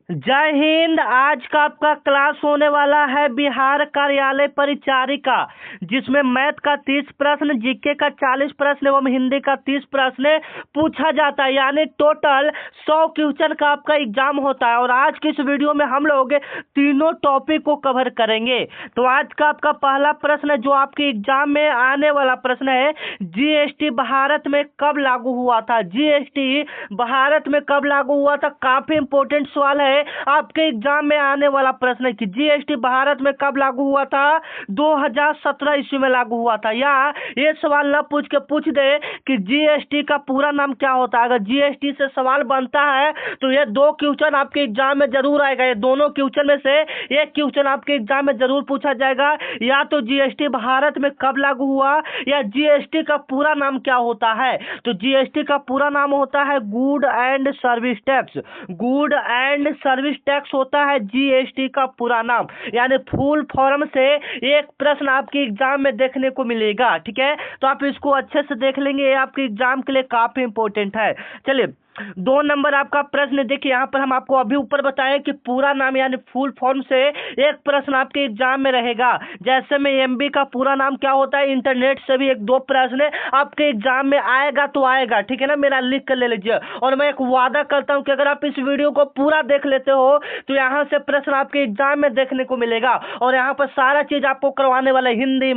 जय हिंद। आज का आपका क्लास होने वाला है बिहार कार्यालय परिचारिका, जिसमें मैथ का 30 प्रश्न, जीके का 40 प्रश्न एवं हिंदी का 30 प्रश्न पूछा जाता है। यानी टोटल 100 क्वेश्चन का आपका एग्जाम होता है। और आज की इस वीडियो में हम लोग तीनों टॉपिक को कवर करेंगे। तो आज का आपका पहला प्रश्न जो आपके एग्जाम में आने वाला प्रश्न है, जीएसटी भारत में कब लागू हुआ था? जीएसटी भारत में कब लागू हुआ था? काफी इंपॉर्टेंट सवाल है, आपके एग्जाम में आने वाला प्रश्न है कि जीएसटी भारत में कब लागू हुआ था? 2017 ईस्वी में लागू हुआ था। या ये सवाल ना पूछ के पूछ दे कि जीएसटी का पूरा नाम क्या होता है। अगर जीएसटी से सवाल बनता है तो ये दो क्वेश्चन आपके एग्जाम में जरूर आएगा। ये दोनों क्वेश्चन में से एक क्वेश्चन आपके एग्जाम में जरूर पूछा जाएगा। या तो जीएसटी भारत में कब लागू हुआ, या जीएसटी का पूरा नाम क्या होता है। तो जीएसटी का पूरा नाम होता है good and service tax. Good and service tax होता है जीएसटी का पूरा नाम। यानी फुल फॉर्म से एक प्रश्न आपके एग्जाम में देखने को मिलेगा। ठीक है, तो आप इसको अच्छे से देख लेंगे, ये आपके एग्जाम के लिए काफी इंपॉर्टेंट है। चलिए 2 नंबर आपका प्रश्न देखिए, यहाँ पर हम आपको अभी ऊपर बताएं कि पूरा नाम यानी फुल फॉर्म से एक प्रश्न आपके एग्जाम में रहेगा। जैसे में एमबी का पूरा नाम क्या होता है, इंटरनेट से भी 1-2 प्रश्न आपके एग्जाम में आएगा तो आएगा। ठीक है ना, मेरा लिख कर ले लीजिए। और मैं एक वादा करता हूं कि अगर आप इस वीडियो को पूरा देख लेते हो तो यहाँ से प्रश्न आपके एग्जाम में देखने को मिलेगा। और यहाँ पर सारा चीज आपको करवाने वाला हिंदी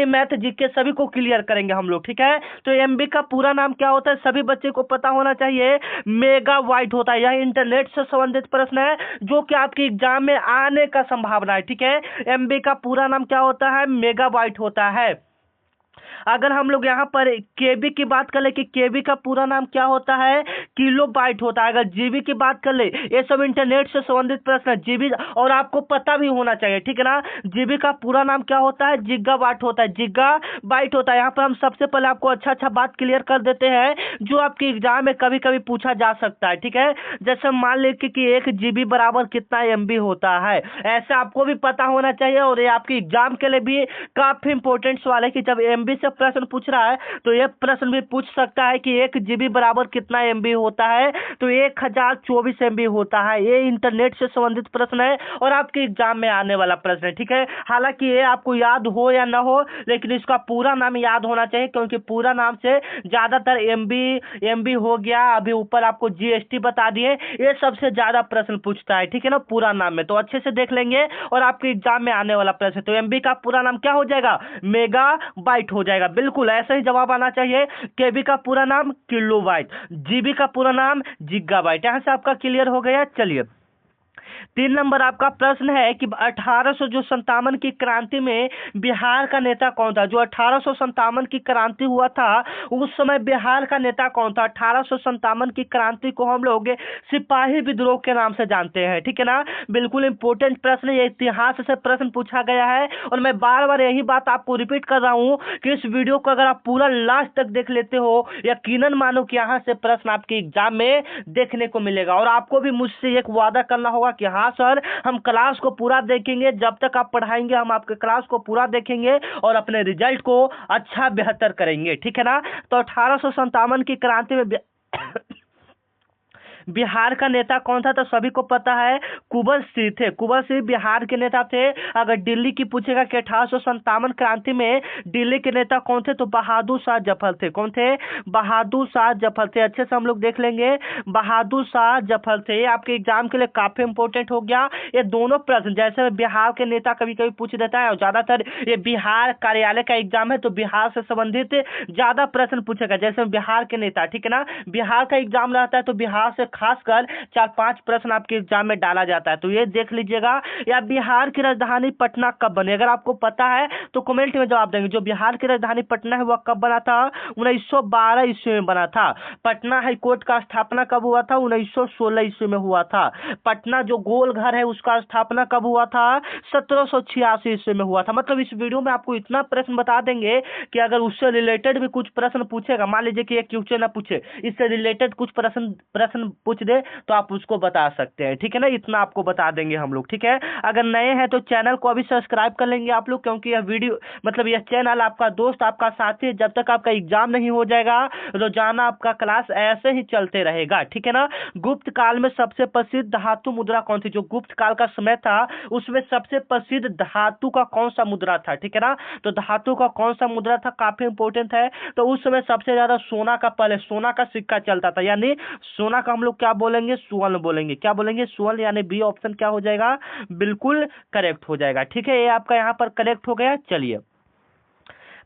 मैथ जीके सभी को क्लियर करेंगे हम लोग। ठीक है, तो एमबी का पूरा नाम क्या होता है सभी बच्चे को पता होना चाहिए। मेगाबाइट होता है। यह इंटरनेट से संबंधित प्रश्न है जो कि आपके एग्जाम में आने का संभावना है। ठीक है, एमबी का पूरा नाम क्या होता है? मेगाबाइट होता है। अगर हम लोग यहाँ पर केबी की बात कर ले कि केबी का पूरा नाम क्या होता है, किलो बाइट होता है। अगर जीबी की बात कर ले, ये सब इंटरनेट से संबंधित प्रश्न है। जीबी और आपको पता भी होना चाहिए। ठीक है ना, जीबी का पूरा नाम क्या होता है? जिग्गा बाइट होता है। जिग्गा बाइट होता है। यहाँ पर हम सबसे पहले आपको अच्छा बात क्लियर कर देते हैं जो आपके एग्जाम में कभी कभी पूछा जा सकता है। ठीक है, जैसे मान लीजिए कि 1 GB बराबर कितना MB होता है, ऐसा आपको भी पता होना चाहिए। और ये आपके एग्जाम के लिए भी काफी इंपॉर्टेंट सवाल है कि जब MB से प्रश्न पूछ रहा है तो यह प्रश्न भी पूछ सकता है कि 1 GB बराबर कितना MB होता है। तो 1024 MB होता है। ये इंटरनेट से संबंधित प्रश्न है और आपके एग्जाम में आने वाला प्रश्न है। ठीक है, हालांकि ये आपको याद हो या ना हो, लेकिन इसका पूरा नाम याद होना चाहिए, क्योंकि पूरा नाम से ज्यादातर MB हो गया। अभी ऊपर आपको जीएसटी बता दिए, ये सबसे ज्यादा प्रश्न पूछता है। ठीक है ना, पूरा नाम में तो अच्छे से देख लेंगे और आपके एग्जाम में आने वाला प्रश्न। तो एमबी का पूरा नाम क्या हो जाएगा? मेगा बाइट हो जाएगा। बिल्कुल ऐसा ही जवाब आना चाहिए। केबी का पूरा नाम किलो बाइट, जीबी का पूरा नाम जिग्गा बाइट। यहां से आपका क्लियर हो गया। चलिए 3 नंबर आपका प्रश्न है कि 1857 की क्रांति में बिहार का नेता कौन था? जो 1857 की क्रांति हुआ था उस समय बिहार का नेता कौन था? 1857 की क्रांति को हम लोग सिपाही विद्रोह के नाम से जानते हैं। ठीक है ना, बिल्कुल इंपॉर्टेंट प्रश्न, ये इतिहास से प्रश्न पूछा गया है। और मैं बार बार यही बात आपको रिपीट कर रहा हूं कि इस वीडियो को अगर आप पूरा लास्ट तक देख लेते हो, यकीनन मानो कि यहाँ से प्रश्न आपके एग्जाम में देखने को मिलेगा। और आपको भी मुझसे एक वादा करना होगा कि हाँ सर, हम क्लास को पूरा देखेंगे। जब तक आप पढ़ाएंगे हम आपके क्लास को पूरा देखेंगे और अपने रिजल्ट को अच्छा बेहतर करेंगे। ठीक है ना, तो 1857 की क्रांति में बिहार का नेता कौन था? तो सभी को पता है, कुंवर सिंह थे। कुंवर सिंह बिहार के नेता थे। अगर दिल्ली की पूछेगा कि 1857 क्रांति में दिल्ली के नेता कौन थे, तो बहादुर शाह जफर थे। कौन थे? बहादुर शाह जफर थे। अच्छे से हम लोग देख लेंगे, बहादुर शाह जफर थे। ये आपके एग्जाम के लिए काफी इंपॉर्टेंट हो गया। ये दोनों प्रश्न, जैसे बिहार के नेता कभी कभी पूछ देता है और ज्यादातर ये बिहार कार्यालय का एग्जाम है तो बिहार से संबंधित ज्यादा प्रश्न पूछेगा। जैसे बिहार के नेता, ठीक है ना, बिहार का एग्जाम रहता है तो बिहार से खासकर 4-5 प्रश्न आपके एग्जाम में डाला जाता है। तो ये देख लीजिएगा। या बिहार की राजधानी पटना कब बनी? अगर आपको पता है तो कमेंट में जवाब देंगे। जो बिहार की राजधानी पटना है वह कब बना था? 1912 ईस्वी में बना था। पटना हाईकोर्ट का स्थापना कब हुआ था? 1916 ईस्वी में हुआ था। पटना जो गोल घर है उसका स्थापना कब हुआ था? 1786 ईस्वी में हुआ था। मतलब इस वीडियो में आपको इतना प्रश्न बता देंगे कि अगर उससे रिलेटेड भी कुछ प्रश्न पूछेगा, मान लीजिए कि एक क्वेश्चन ना पूछे, इससे रिलेटेड कुछ प्रश्न पूछ दे तो आप उसको बता सकते हैं, ठीक है ना। इतना आपको बता देंगे हम लोग, ठीक है। अगर नए हैं तो चैनल को अभी सब्सक्राइब कर लेंगे आप लोग, क्योंकि यह वीडियो मतलब यह चैनल आपका दोस्त आपका साथी है। जब तक आपका एग्जाम नहीं हो जाएगा रोजाना आपका क्लास ऐसे ही चलते रहेगा, ठीक है ना। गुप्त काल में सबसे प्रसिद्ध धातु मुद्रा कौन थी? जो गुप्त काल का समय था उसमें सबसे प्रसिद्ध धातु का कौन सा मुद्रा था, ठीक है ना। तो धातु का कौन सा मुद्रा था, काफी इंपॉर्टेंट है। तो उस समय सबसे ज्यादा सोना का, पहले सोना का सिक्का चलता था, यानी सोना का हम लोग क्या बोलेंगे, स्वर्ण बोलेंगे। क्या बोलेंगे? स्वर्ण, यानी बी ऑप्शन क्या हो जाएगा, बिल्कुल करेक्ट हो जाएगा, ठीक है। ये आपका यहाँ पर करेक्ट हो गया। चलिए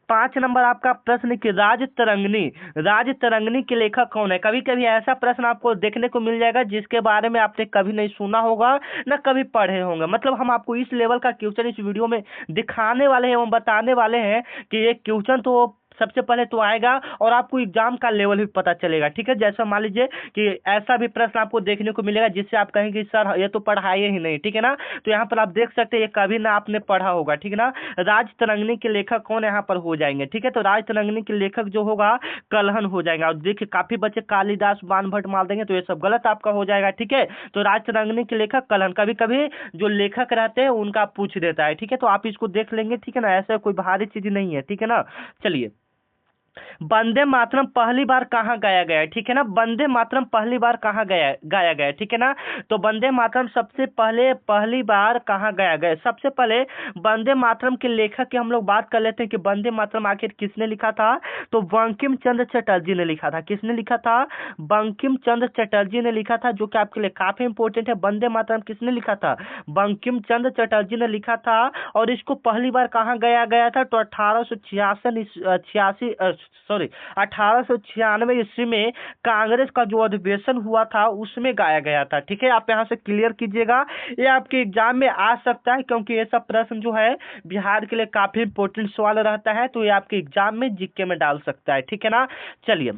5 नंबर आपका प्रश्न कि राज तरंगिणी के लेखक कौन है? कभी कभी ऐसा प्रश्न आपको देखने को मिल जाएगा जिसके बारे में आपने कभी नहीं सुना होगा न कभी पढ़े होंगे। मतलब हम आपको इस लेवल का क्वेश्चन इस वीडियो में दिखाने वाले हैं एवं बताने वाले हैं कि ये क्वेश्चन तो सबसे पहले तो आएगा और आपको एग्जाम का लेवल भी पता चलेगा, ठीक है। जैसा मान लीजिए कि ऐसा भी प्रश्न आपको देखने को मिलेगा जिससे आप कहेंगे सर ये तो पढ़ाए ही नहीं, ठीक है ना। तो यहाँ पर आप देख सकते हैं ये कभी ना आपने पढ़ा होगा, ठीक है ना। राज तरंगिणी के लेखक कौन यहाँ पर हो जाएंगे, ठीक है। तो राज तरंगिणी के लेखक जो होगा कलहन हो जाएगा। और देखिए काफी बच्चे कालिदास बाणभट्ट मार देंगे तो ये सब गलत आपका हो जाएगा, ठीक है। तो राज तरंगिणी के लेखक कलहन। कभी कभी जो लेखक रहते हैं उनका पूछ देता है, ठीक है। तो आप इसको देख लेंगे, ठीक है ना। ऐसा कोई भारी चीज नहीं है, ठीक है ना। चलिए वंदे मातरम पहली बार कहाँ गाया गया है, ठीक है ना। वंदे मातरम पहली बार कहाँ गाया गया है, ठीक है ना। तो वंदे मातरम सबसे पहले पहली बार कहाँ गाया गया? सबसे पहले वंदे मातरम के लेखक की हम लोग बात कर लेते हैं कि वंदे मातरम आखिर किसने लिखा था। तो बंकिम चंद्र चटर्जी ने लिखा था। किसने लिखा था? बंकिम चंद्र चटर्जी ने लिखा था, जो कि आपके लिए काफी इंपॉर्टेंट है। वंदे मातरम किसने लिखा था? बंकिम चंद्र चटर्जी ने लिखा था। और इसको पहली बार कहाँ गाया गया था? तो 1896 ईस्वी में कांग्रेस का जो अधिवेशन हुआ था उसमें गाया गया था, ठीक है। आप यहाँ से क्लियर कीजिएगा, ये आपके एग्जाम में आ सकता है क्योंकि ये सब प्रश्न जो है बिहार के लिए काफी इंपॉर्टेंट सवाल रहता है, तो ये आपके एग्जाम में जीके में डाल सकता है, ठीक है ना। चलिए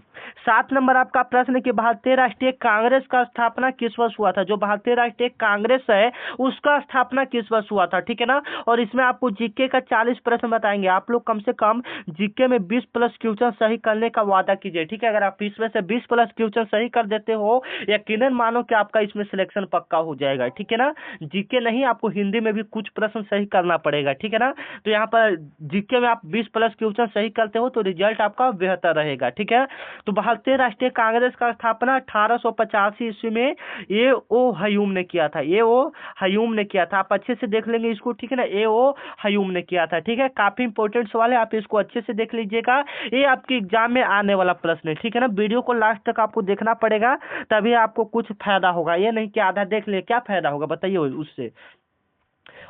7 नंबर आपका प्रश्न कि भारतीय राष्ट्रीय कांग्रेस का स्थापना किस वर्ष हुआ था? जो भारतीय राष्ट्रीय कांग्रेस है उसका स्थापना किस वर्ष हुआ था, ठीक है ना। और इसमें आपको जीके का 40 प्रश्न बताएंगे। आप लोग कम से कम जीके में 20 प्लस क्वेश्चन सही करने का वादा कीजिए, ठीक है। अगर आप इसमें से 20 प्लस क्वेश्चन सही कर देते हो यकीनन मानो कि आपका इसमें सिलेक्शन पक्का हो जाएगा, ठीक है ना। जीके नहीं, आपको हिंदी में भी कुछ प्रश्न सही करना पड़ेगा, ठीक है ना। तो यहाँ पर जीके में आप 20 प्लस क्वेश्चन सही करते हो तो रिजल्ट आपका बेहतर रहेगा, ठीक है। तो भारतीय राष्ट्रीय कांग्रेस का स्थापना 1885 ईस्वी में ए ओ हयूम ने किया था। ए ओ हयूम ने किया था। आप अच्छे से देख लेंगे इसको, ठीक है ना। ए ओ हयूम ने किया था, ठीक है। काफी इंपॉर्टेंट सवाल है, आप इसको अच्छे से देख लीजिएगा। ये आपके एग्जाम में आने वाला प्रश्न है, ठीक है ना। वीडियो को लास्ट तक आपको देखना पड़ेगा तभी आपको कुछ फायदा होगा। ये नहीं कि आधा देख ले, क्या फायदा होगा बताइए उससे।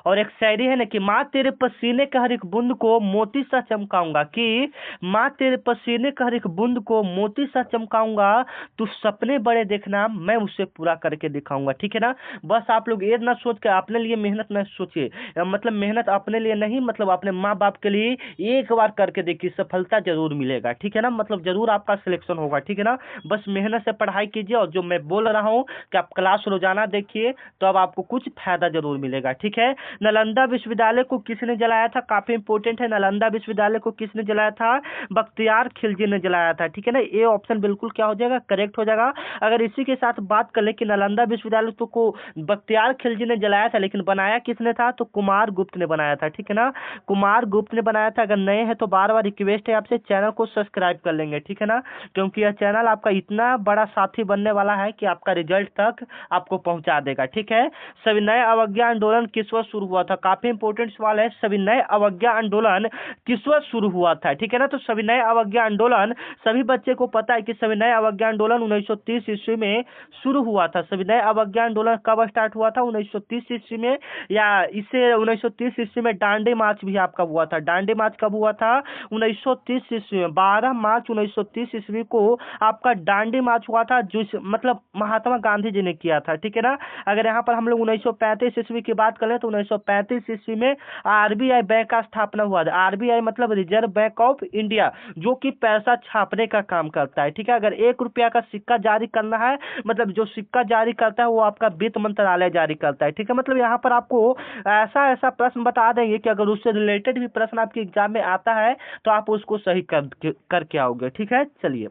और एक शायरी है ना कि माँ तेरे पसीने का हर एक बूंद को मोती सा चमकाऊंगा, कि माँ तेरे पसीने का हर एक बूंद को मोती सा चमकाऊंगा, तू सपने बड़े देखना मैं उसे पूरा करके दिखाऊंगा, ठीक है ना। बस आप लोग ये ना सोच के अपने लिए मेहनत न सोचिए, मतलब मेहनत अपने लिए नहीं, मतलब अपने माँ बाप के लिए एक बार करके देखिए, सफलता जरूर मिलेगा, ठीक है ना। मतलब जरूर आपका सिलेक्शन होगा, ठीक है ना। बस मेहनत से पढ़ाई कीजिए और जो मैं बोल रहा हूँ कि आप क्लास रोजाना देखिए तो अब आपको कुछ फायदा जरूर मिलेगा, ठीक है। नालंदा विश्वविद्यालय को किसने जलाया था? काफी इंपॉर्टेंट है। नालंदा विश्वविद्यालय को किसने जलाया था? बख्तियार खिलजी ने जलाया था, ठीक है ना। ये ऑप्शन बिल्कुल क्या हो जाएगा, करेक्ट हो जाएगा। अगर इसी के साथ बात कर ले कि नालंदा विश्वविद्यालय तो को बख्तियार खिलजी ने जलाया था, लेकिन बनाया किसने था? तो कुमार गुप्त ने बनाया था, ठीक है ना। कुमार गुप्त ने बनाया था। अगर नए हैं तो बार बार रिक्वेस्ट है आपसे चैनल को सब्सक्राइब कर लेंगे, ठीक है ना, क्योंकि यह चैनल आपका इतना बड़ा साथी बनने वाला है कि आपका रिजल्ट तक आपको पहुंचा देगा, ठीक है। सविनय अवज्ञा आंदोलन किस वर्ष शुरू हुआ था? काफी इंपॉर्टेंट सवाल है। सविनय अवज्ञा आंदोलन किस वर्ष शुरू हुआ था, ठीक है ना। तो सविनय अवज्ञा आंदोलन, सभी बच्चे को पता है कि सविनय अवज्ञा आंदोलन 1930 ईस्वी में शुरू हुआ था। सविनय अवज्ञा आंदोलन कब स्टार्ट हुआ था? 1930 ईस्वी में, या इसे 1930 ईस्वी में दांडी मार्च भी आपका हुआ था। दांडी मार्च कब हुआ था? 1930 ईस्वी में, 12 मार्च 1930 ईस्वी को आपका दांडी मार्च हुआ था, जो मतलब महात्मा गांधी जी ने किया था, ठीक है ना। अगर यहाँ पर हम लोग 1935 ईस्वी की बात करें तो 1935 ईस्वी में आरबीआई बैंक का स्थापना हुआ था। आरबीआई मतलब रिजर्व बैंक ऑफ इंडिया, जो कि पैसा छापने का काम करता है, ठीक है। अगर 1 रुपया का सिक्का जारी करना है, मतलब जो सिक्का जारी करता है वो आपका वित्त मंत्रालय जारी करता है, ठीक है। मतलब यहाँ पर आपको ऐसा ऐसा प्रश्न बता देंगे कि अगर उससे रिलेटेड भी प्रश्न आपके एग्जाम में आता है तो आप उसको सही करके आओगे, ठीक है। चलिए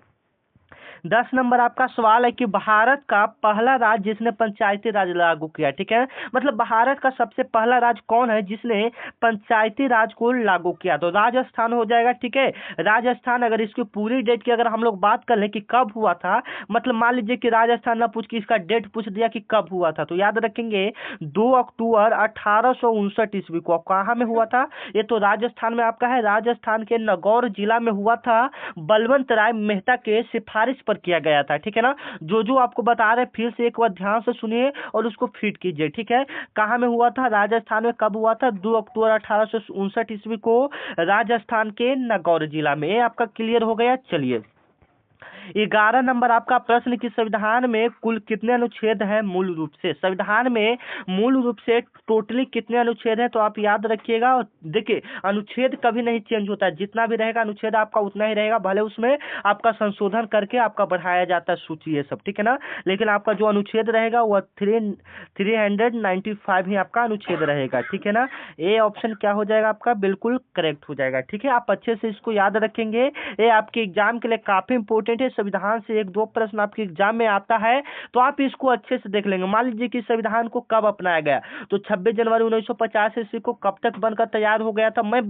10 नंबर आपका सवाल है कि भारत का पहला राज्य जिसने पंचायती राज लागू किया, ठीक है, मतलब भारत का सबसे पहला राज्य कौन है जिसने पंचायती राज को लागू किया, तो राजस्थान हो जाएगा, ठीक है। राजस्थान, अगर इसकी पूरी डेट की अगर हम लोग बात कर लें कि कब हुआ था, मतलब मान लीजिए कि राजस्थान ना पूछ के इसका डेट पूछ दिया कि कब हुआ था, तो याद रखेंगे 2 अक्टूबर 1859 ईस्वी को। कहाँ में हुआ था, ये तो राजस्थान में आपका है, राजस्थान के नागौर जिला में हुआ था, बलवंत राय मेहता के सिफारिश पर किया गया था, ठीक है ना। जो आपको बता रहे फिर से एक बार ध्यान से सुनिए और उसको फीड कीजिए, ठीक है। कहाँ में हुआ था, राजस्थान में, कब हुआ था, 2 अक्टूबर 1859 ईस्वी को, राजस्थान के नागौर जिला में। ये आपका क्लियर हो गया। चलिए 11 नंबर आपका प्रश्न कि संविधान में कुल कितने अनुच्छेद हैं मूल रूप से, संविधान में मूल रूप से टोटली कितने अनुच्छेद हैं, तो आप याद रखिएगा। और देखिए अनुच्छेद कभी नहीं चेंज होता है, जितना भी रहेगा अनुच्छेद आपका उतना ही रहेगा, भले उसमें आपका संशोधन करके आपका बढ़ाया जाता है सूची, ये सब, ठीक है ना। लेकिन आपका जो अनुच्छेद रहेगा वह 395 ही आपका अनुच्छेद रहेगा, ठीक है ना। ए ऑप्शन क्या हो जाएगा आपका, बिल्कुल करेक्ट हो जाएगा, ठीक है। आप अच्छे से इसको याद रखेंगे, ये आपके एग्जाम के लिए काफी इंपॉर्टेंट है। संविधान से 1-2 प्रश्न आपके एग्जाम में आता है, तो आप इसको अच्छे से देख लेंगे। मान लीजिए कि संविधान को कब अपनाया गया, तो 26 जनवरी 1950 ईस्वी को कब तक बनकर तैयार हो गया था। मैं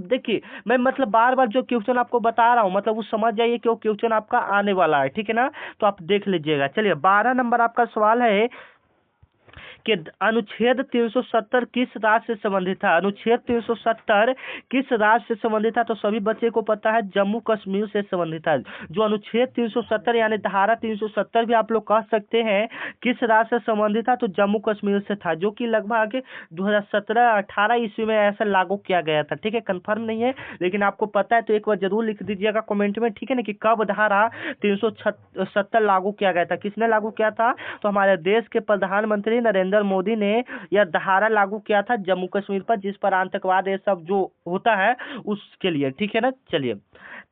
मतलब बार बार जो क्वेश्चन आपको बता रहा हूं, मतलब वो समझ जाइए कि वो क्वेश्चन आपका आने वाला है, ठीक है ना, तो आप देख लीजिएगा। चलिए 12 नंबर आपका सवाल है कि अनुच्छेद 370 किस राज्य से संबंधित था, अनुच्छेद 370 किस राज्य से संबंधित था, तो सभी बच्चे को पता है जम्मू कश्मीर से संबंधित है। जो अनुच्छेद 370 यानी धारा 370 भी आप लोग कह सकते हैं, किस राज्य से संबंधित था, तो जम्मू कश्मीर से था, जो कि लगभग 2017-18 ईस्वी में ऐसा लागू किया गया था, ठीक है। कंफर्म नहीं है लेकिन आपको पता है तो एक बार जरूर लिख दीजिएगा कमेंट में, ठीक है ना, कि कब धारा 370 लागू किया गया था, किसने लागू किया था, तो हमारे देश के प्रधानमंत्री नरेंद्र मोदी ने यह धारा लागू किया था जम्मू कश्मीर पर, जिस पर आतंकवाद ये सब जो होता है उसके लिए, ठीक है ना। चलिए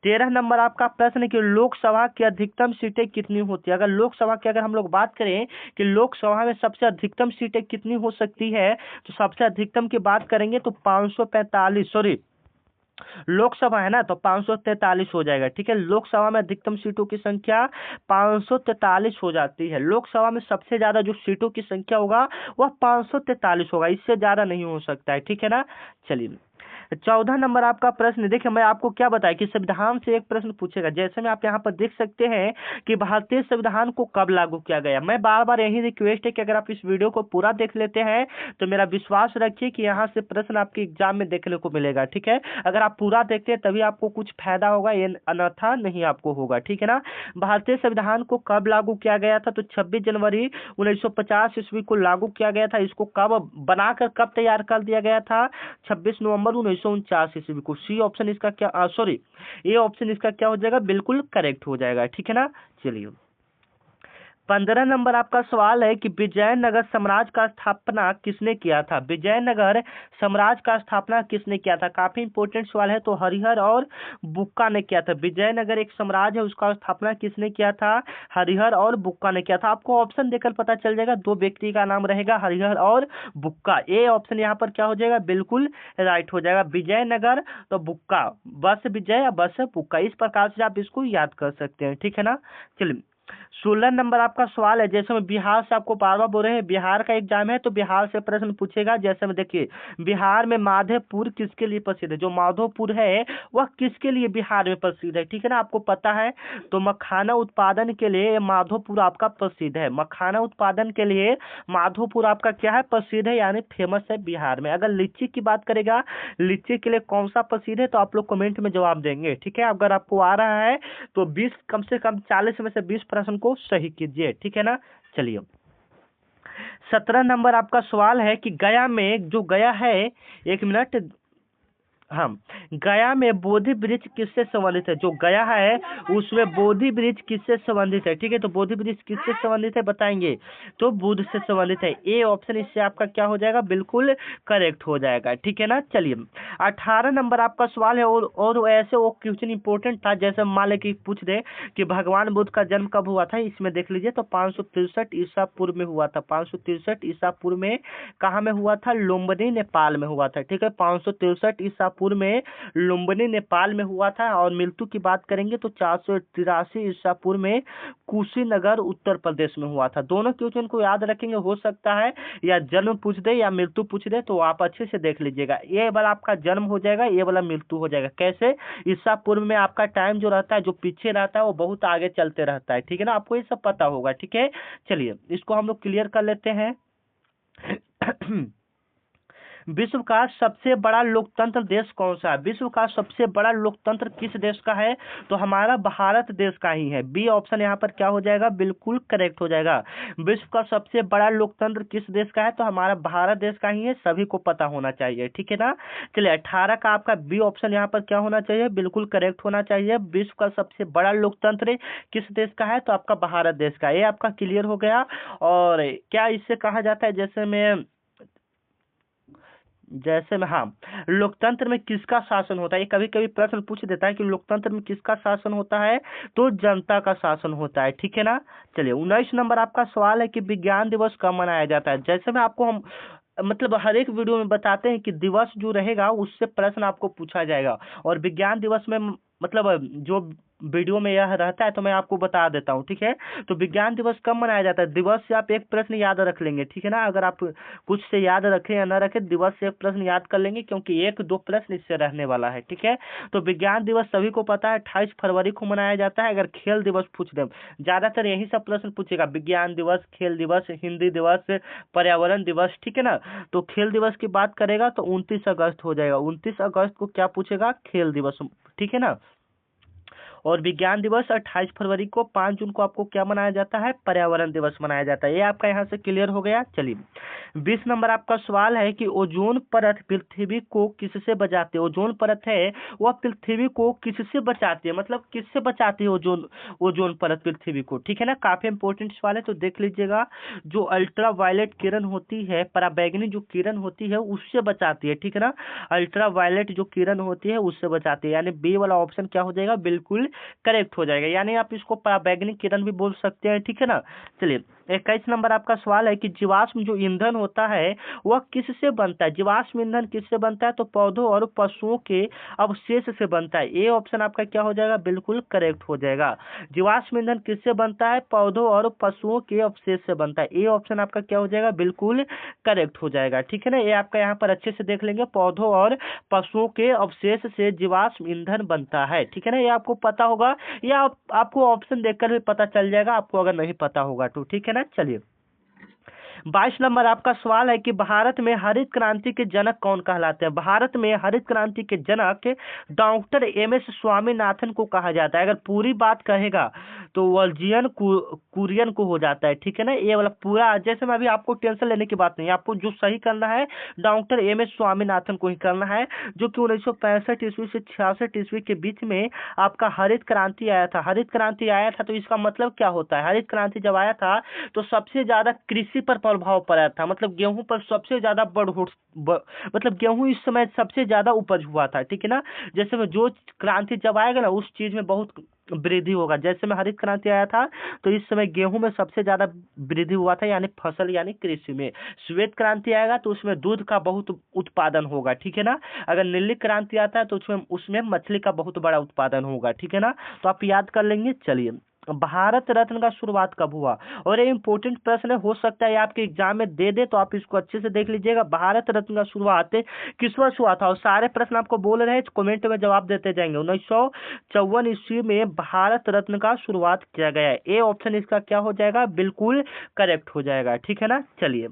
13 नंबर आपका प्रश्न है कि लोकसभा की अधिकतम सीटें कितनी होती है। अगर लोकसभा की अगर हम लोग बात करें कि लोकसभा में सबसे अधिकतम सीटें कितनी हो सकती है, तो सबसे अधिकतम की बात करेंगे तो 545, सॉरी लोकसभा है ना, तो 543 हो जाएगा, ठीक है। लोकसभा में अधिकतम सीटों की संख्या 543 हो जाती है। लोकसभा में सबसे ज्यादा जो सीटों की संख्या होगा वह 543 होगा, इससे ज्यादा नहीं हो सकता है, ठीक है ना। चलिए 14 नंबर आपका प्रश्न, देखिए मैं आपको क्या बताया कि संविधान से एक प्रश्न पूछेगा, जैसे में आप यहाँ पर देख सकते हैं कि भारतीय संविधान को कब लागू किया गया। मैं बार बार यही रिक्वेस्ट है कि अगर आप इस वीडियो को पूरा देख लेते हैं तो मेरा विश्वास रखिए कि यहाँ से प्रश्न आपके एग्जाम में देखने को मिलेगा, ठीक है। अगर आप पूरा देखते हैं तभी आपको कुछ फायदा होगा, ये अन्यथा नहीं आपको होगा, ठीक है ना। भारतीय संविधान को कब लागू किया गया था, तो 26 जनवरी 1950 ईस्वी को लागू किया गया था। इसको कब बनाकर कब तैयार कर दिया गया था, 26 नवंबर 1949 ईस्वी को। सी ऑप्शन इसका क्या, सॉरी ए ऑप्शन इसका क्या हो जाएगा, बिल्कुल करेक्ट हो जाएगा, ठीक है ना। चलिए 15 नंबर आपका सवाल है कि विजयनगर साम्राज्य का स्थापना किसने किया था। विजयनगर साम्राज्य का स्थापना किसने किया था, काफी इंपोर्टेंट सवाल है। तो हरिहर और बुक्का ने किया था। विजयनगर एक साम्राज्य है, उसका स्थापना किसने किया था, हरिहर और बुक्का ने किया था। आपको ऑप्शन देकर पता चल जाएगा, 2 व्यक्ति का नाम रहेगा, हरिहर और बुक्का। ए ऑप्शन यहाँ पर क्या हो जाएगा, बिल्कुल राइट हो जाएगा। विजयनगर तो बुक्का, बस विजय या बस बुक्का, इस प्रकार से आप इसको याद कर सकते हैं, ठीक है ना। चलिए 16 नंबर आपका सवाल है, जैसे मैं बिहार से आपको बार बार बोल रहे हैं, बिहार का एग्जाम है तो बिहार से प्रश्न पूछेगा। जैसे में देखिए बिहार में माधोपुर किसके लिए प्रसिद्ध है, जो माधोपुर है वह किसके लिए बिहार में प्रसिद्ध है, ठीक है ना, आपको पता है। तो मखाना उत्पादन के लिए माधोपुर आपका प्रसिद्ध है, मखाना उत्पादन के लिए माधोपुर आपका क्या है, प्रसिद्ध है, यानी फेमस है बिहार में। अगर लीची की बात करेगा, लीची के लिए कौन सा प्रसिद्ध है, तो आप लोग कमेंट में जवाब देंगे, ठीक है। अगर आपको आ रहा है तो 20 कम से कम 40 में से 20 प्रश्न को सही कीजिए, ठीक है ना। चलिए 17 नंबर आपका सवाल है कि गया में, जो गया है, 1 मिनट, हाँ, गया में बोधि वृक्ष किससे संबंधित है, जो गया है उसमें बोधि वृक्ष किससे संबंधित है, ठीक है। तो बोधि वृक्ष किससे संबंधित है बताएंगे, तो बुद्ध से संबंधित है। ए ऑप्शन इससे आपका क्या हो जाएगा, बिल्कुल करेक्ट हो जाएगा, ठीक है ना। चलिए 18 नंबर आपका सवाल है, और ऐसे वो क्वेश्चन इंपॉर्टेंट था, जैसे मान ले कि पूछ दे कि भगवान बुद्ध का जन्म कब हुआ था, इसमें देख लीजिए तो 563 ईसा पूर्व में हुआ था। 563 ईसा पूर्व में कहाँ में हुआ था, लुम्बिनी नेपाल में हुआ था, ठीक है। 563 ईसा ईसापुर में, लुम्बिनी नेपाल में हुआ था। और मृत्यु की बात करेंगे तो 483 ईसापुर में कुशीनगर उत्तर प्रदेश में हुआ था। दोनों क्वेश्चन को याद रखेंगे, हो सकता है या जन्म पूछ दे या मृत्यु पूछ दे, तो आप अच्छे से देख लीजिएगा। ये वाला आपका जन्म हो जाएगा, ये वाला मृत्यु हो जाएगा। कैसे? ईसापुर में आपका टाइम जो रहता है, जो पीछे रहता है, वो बहुत आगे चलते रहता है। ठीक है ना, आपको ये सब पता होगा। ठीक है, चलिए इसको हम लोग क्लियर कर लेते हैं। विश्व का सबसे बड़ा लोकतंत्र देश कौन सा है? विश्व का सबसे बड़ा लोकतंत्र किस देश का है? तो हमारा भारत देश का ही है। बी ऑप्शन यहाँ पर क्या हो जाएगा? बिल्कुल करेक्ट हो जाएगा। विश्व का सबसे बड़ा लोकतंत्र किस देश का है? तो हमारा भारत देश का ही है, सभी को पता होना चाहिए। ठीक है ना, चलिए 18 का आपका बी ऑप्शन यहाँ पर क्या होना चाहिए? बिल्कुल करेक्ट होना चाहिए। विश्व का सबसे बड़ा लोकतंत्र किस देश का है? तो आपका भारत देश का। ये आपका क्लियर हो गया। और क्या इससे कहा जाता है, जैसे में हाँ, लोकतंत्र में किसका शासन होता है? ये कभी कभी प्रश्न पूछ देता है कि लोकतंत्र में किसका शासन होता है, तो जनता का शासन होता है। ठीक है ना, चलिए 19 नंबर आपका सवाल है कि विज्ञान दिवस कब मनाया जाता है? जैसे में आपको हम मतलब हर एक वीडियो में बताते हैं कि दिवस जो रहेगा उससे प्रश्न आपको पूछा जाएगा। और विज्ञान दिवस में मतलब जो वीडियो में यह रहता है तो मैं आपको बता देता हूँ। ठीक है, तो विज्ञान दिवस कब मनाया जाता है? दिवस से आप एक प्रश्न याद रख लेंगे। ठीक है ना, अगर आप कुछ से याद रखें या ना रखें, दिवस से एक प्रश्न याद कर लेंगे, क्योंकि 1-2 प्रश्न इससे रहने वाला है। ठीक है, तो विज्ञान दिवस सभी को पता है 28 फरवरी को मनाया जाता है। अगर खेल दिवस पूछ दें, ज्यादातर यही सब प्रश्न पूछेगा, विज्ञान दिवस, खेल दिवस, हिंदी दिवस, पर्यावरण दिवस। ठीक है ना, तो खेल दिवस की बात करेगा तो 29 अगस्त हो जाएगा। 29 अगस्त को क्या पूछेगा? खेल दिवस। ठीक है ना, और विज्ञान दिवस 28 फरवरी को, 5 जून को आपको क्या मनाया जाता है? पर्यावरण दिवस मनाया जाता है। ये आपका यहाँ से क्लियर हो गया। चलिए 20 नंबर आपका सवाल है कि ओजोन परत पृथ्वी को किससे बचाती है? ओजोन परत है वह पृथ्वी को किससे बचाती है, मतलब किससे बचाती है ओजोन परत पृथ्वी को? ठीक है ना, काफी इंपॉर्टेंट सवाल है, तो देख लीजिएगा। जो अल्ट्रा वायलेट किरण होती है, पराबैंगनी जो किरण होती है, उससे बचाती है। ठीक है ना, अल्ट्रा वायलेट जो किरण होती है उससे बचाती है। यानी बी वाला ऑप्शन क्या हो जाएगा? बिल्कुल करेक्ट हो जाएगा। यानी आप इसको पराबैंगनी किरण भी बोल सकते हैं। ठीक है ना, चलिए 21 नंबर आपका सवाल है कि जीवाश्म जो ईंधन होता है वह किससे बनता है? जीवाश्म ईंधन किससे बनता है? तो पौधों और पशुओं के अवशेष से बनता है। ये ऑप्शन आपका क्या हो जाएगा? बिल्कुल करेक्ट हो जाएगा। जीवाश्म ईंधन किससे बनता है? पौधों और पशुओं के अवशेष से बनता है। ये ऑप्शन आपका क्या हो जाएगा? बिल्कुल करेक्ट हो जाएगा। ठीक है ना, ये आपका यहाँ पर अच्छे से देख लेंगे, पौधों और पशुओं के अवशेष से जीवाश्म ईंधन बनता है। ठीक है ना, ये आपको पता होगा, या आपको ऑप्शन देखकर भी पता चल जाएगा, आपको अगर नहीं पता होगा तो। ठीक है ना, चलिए 22 नंबर आपका सवाल है कि भारत में हरित क्रांति के जनक कौन कहलाते हैं? भारत में हरित क्रांति के जनक डॉक्टर एम.एस. स्वामीनाथन को कहा जाता है। अगर पूरी बात कहेगा तो वर्जियन कुरियन को हो जाता है। ठीक है ना, ये वाला पूरा, जैसे मैं अभी आपको टेंशन लेने की बात नहीं, आपको जो सही करना है डॉक्टर एम.एस. स्वामीनाथन को ही करना है, जो कि 1965 ईस्वी से 66 ईस्वी के बीच में आपका हरित क्रांति आया था। हरित क्रांति आया था तो इसका मतलब क्या होता है? हरित क्रांति जब आया था तो सबसे ज्यादा कृषि पर प्रभाव पड़ा था, मतलब गेहूं पर सबसे ज्यादा मतलब गेहूं इस समय सबसे ज्यादा उपज हुआ था। ठीक है ना, जैसे में जो क्रांति जब आएगा ना उस चीज में बहुत वृद्धि होगा। जैसे में हरित क्रांति आया था तो इस समय गेहूं में सबसे ज्यादा वृद्धि हुआ था, यानी फसल यानी कृषि में। श्वेत क्रांति आएगा तो उसमें दूध का बहुत उत्पादन होगा। ठीक है ना, अगर नीली क्रांति आता है तो उसमें मछली का बहुत बड़ा उत्पादन होगा। ठीक है ना, तो आप याद कर लेंगे। चलिए भारत रत्न का शुरुआत कब हुआ? और ये इंपॉर्टेंट प्रश्न है, हो सकता है आपके एग्जाम में दे तो आप इसको अच्छे से देख लीजिएगा। भारत रत्न का शुरुआत किस वर्ष हुआ था? और सारे प्रश्न आपको बोल रहे हैं, कमेंट में जवाब देते जाएंगे। 1954 ईस्वी में भारत रत्न का शुरुआत किया गया है। ए ऑप्शन इसका क्या हो जाएगा? बिल्कुल करेक्ट हो जाएगा। ठीक है ना, चलिए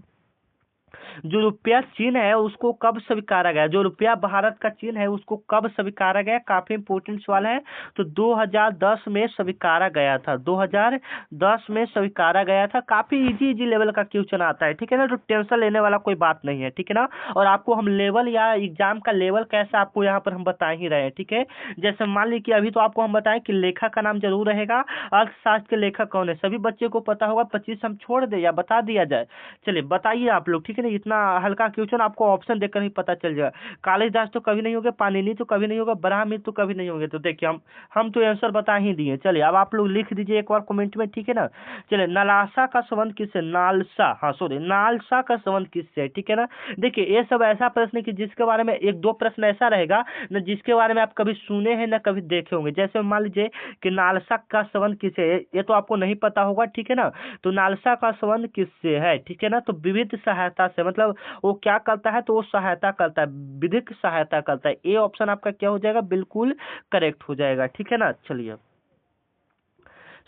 जो रुपया चीन है उसको कब स्वीकारा गया? जो रुपया भारत का चीन है उसको कब स्वीकारा गया? काफी इंपोर्टेंट सवाल है। तो 2010 में स्वीकारा गया था। 2010 में स्वीकारा गया था। काफी इजी लेवल का क्वेश्चन आता है। ठीक है ना, तो टेंशन लेने वाला कोई बात नहीं है। ठीक है ना, और आपको हम लेवल या एग्जाम का लेवल कैसा आपको यहाँ पर हम बता ही रहे हैं। ठीक है, जैसे मान ली कि अभी तो आपको हम बताएं कि लेखक का नाम जरूर रहेगा। अर्थशास्त्र के लेखक कौन है? सभी बच्चे को पता होगा। 25 हम छोड़ दे या बता दिया जाए? चलिए बताइए आप लोग। ठीक है ना, कितना हल्का क्वेश्चन आपको ऑप्शन देखकर ही पता चल जाएगा। कालिदास तो कभी नहीं होंगे, पाणिनि तो कभी नहीं होगा, ब्राह्मण तो कभी नहीं होंगे। तो देखिए हम तो आंसर बता ही दिए। चलिए अब आप लोग लिख दीजिए एक बार कमेंट में, ठीक है ना। चलिए नालसा का संबंध किससे, नालसा, हाँ सॉरी, नालसा का संबंध किससे है, ठीक है ना। देखिए ये सब ऐसा प्रश्न है कि जिसके बारे में एक दो प्रश्न ऐसा रहेगा न जिसके बारे में आप कभी सुने हैं न कभी देखे होंगे। जैसे मान लीजिए कि नालसा का संबंध किससे है, ये तो आपको नहीं पता होगा, ठीक है ना। तो नालसा का संबंध किससे है, ठीक है ना। तो विविध सहायता से, मतलब वो क्या करता है, तो वो सहायता करता है, विधिक सहायता करता है। ये ऑप्शन आपका क्या हो जाएगा, बिल्कुल करेक्ट हो जाएगा, ठीक है ना। चलिए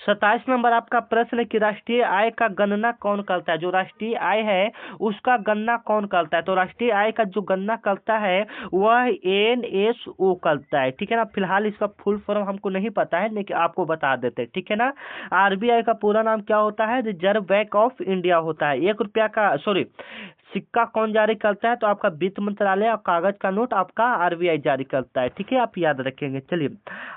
27 नंबर आपका प्रश्न है कि राष्ट्रीय आय का गणना कौन करता है। जो राष्ट्रीय आय है उसका गणना कौन करता है। तो राष्ट्रीय आय का जो गणना करता है वह NSO करता है, ठीक है ना। फिलहाल इसका फुल फॉर्म हमको नहीं पता है, लेकिन आपको बता देते हैं, ठीक है ना। RBI का पूरा नाम क्या होता है, रिजर्व बैंक ऑफ इंडिया होता है। 1 रुपया का सॉरी सिक्का कौन जारी करता है, तो आपका वित्त मंत्रालय, और कागज का नोट आपका RBI जारी करता है, ठीक है, आप याद रखेंगे। चलिए